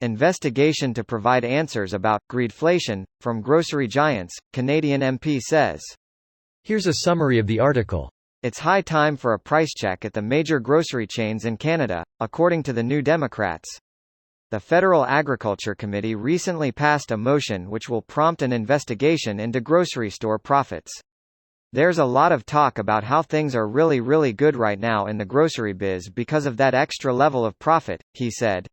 investigation to provide answers about greedflation from grocery giants, Canadian MP says. Here's a summary of the article. It's high time for a price check at the major grocery chains in Canada, according to the New Democrats. The Federal Agriculture Committee recently passed a motion which will prompt an investigation into grocery store profits. There's a lot of talk about how things are really good right now in the grocery biz because of that extra level of profit, he said.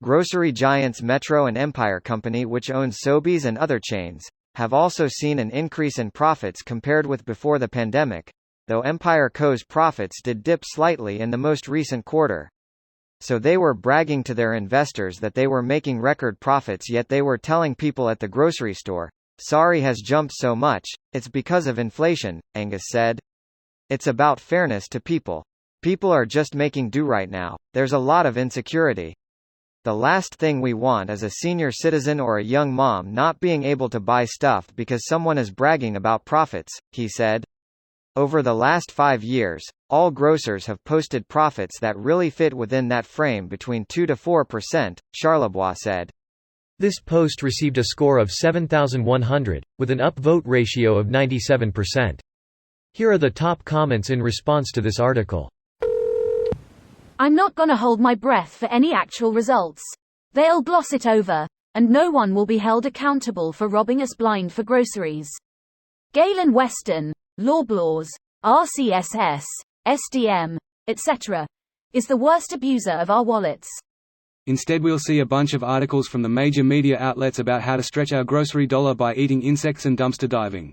Grocery giants Metro and Empire Company, which owns Sobeys and other chains, have also seen an increase in profits compared with before the pandemic, though Empire Co.'s profits did dip slightly in the most recent quarter. So they were bragging to their investors that they were making record profits, yet they were telling people at the grocery store, "Sorry has jumped so much, it's because of inflation," Angus said. "It's about fairness to people. People are just making do right now, there's a lot of insecurity. The last thing we want is a senior citizen or a young mom not being able to buy stuff because someone is bragging about profits," he said. Over the last 5 years, all grocers have posted profits that really fit within that frame between 2 to 4%, Charlebois said. This post received a score of 7,100, with an upvote ratio of 97%. Here are the top comments in response to this article. I'm not gonna hold my breath for any actual results. They'll gloss it over, and no one will be held accountable for robbing us blind for groceries. Galen Weston, Loblaws, RCSS, SDM, etc., is the worst abuser of our wallets. Instead, we'll see a bunch of articles from the major media outlets about how to stretch our grocery dollar by eating insects and dumpster diving.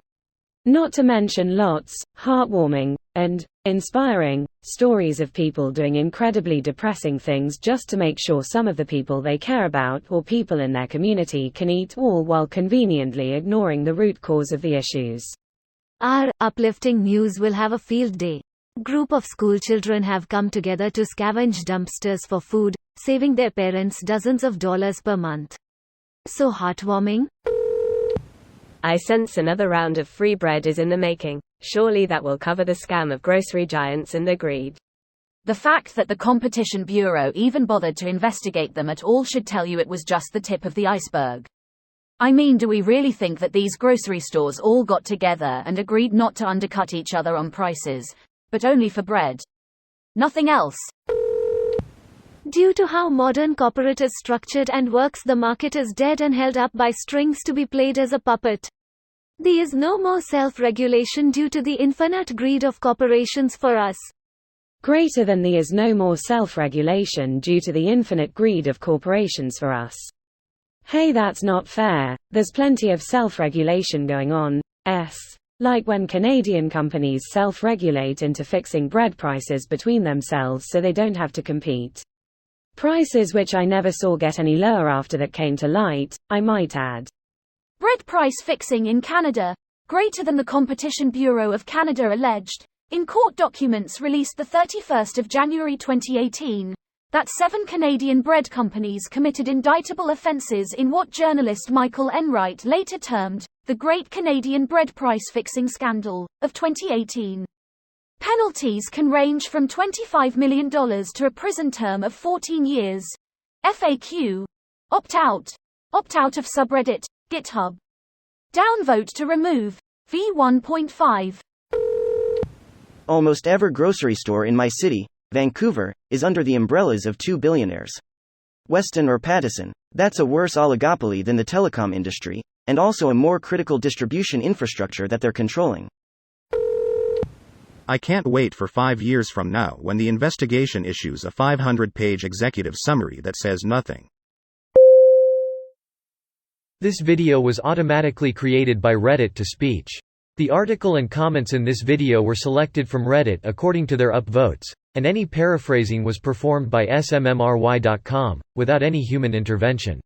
Not to mention lots, heartwarming, and inspiring stories of people doing incredibly depressing things just to make sure some of the people they care about or people in their community can eat, all while conveniently ignoring the root cause of the issues. Our uplifting news will have a field day. Group of schoolchildren have come together to scavenge dumpsters for food, saving their parents dozens of dollars per month. So heartwarming. I sense another round of free bread is in the making. Surely that will cover the scam of grocery giants and their greed. The fact that the Competition Bureau even bothered to investigate them at all should tell you it was just the tip of the iceberg. I mean, do we really think that these grocery stores all got together and agreed not to undercut each other on prices, but only for bread? Nothing else. Due to how modern corporate is structured and works, the market is dead and held up by strings to be played as a puppet. There is no more self-regulation due to the infinite greed of corporations for us. Greater than there is no more self-regulation due to the infinite greed of corporations for us. Hey, that's not fair. There's plenty of self-regulation going on, like when Canadian companies self-regulate into fixing bread prices between themselves so they don't have to compete. Prices which I never saw get any lower after that came to light, I might add. Bread price fixing in Canada, greater than the Competition Bureau of Canada alleged, in court documents released the 31st of January 2018, that 7 Canadian bread companies committed indictable offences in what journalist Michael Enright later termed, the Great Canadian Bread Price Fixing Scandal, of 2018. Penalties can range from $25 million to a prison term of 14 years. FAQ. Opt out. Opt out of subreddit, GitHub. Downvote to remove. V1.5. Almost every grocery store in my city, Vancouver, is under the umbrellas of 2 billionaires. Weston or Pattison, that's a worse oligopoly than the telecom industry, and also a more critical distribution infrastructure that they're controlling. I can't wait for 5 years from now when the investigation issues a 500-page executive summary that says nothing. This video was automatically created by Reddit to speech. The article and comments in this video were selected from Reddit according to their upvotes, and any paraphrasing was performed by smmry.com, without any human intervention.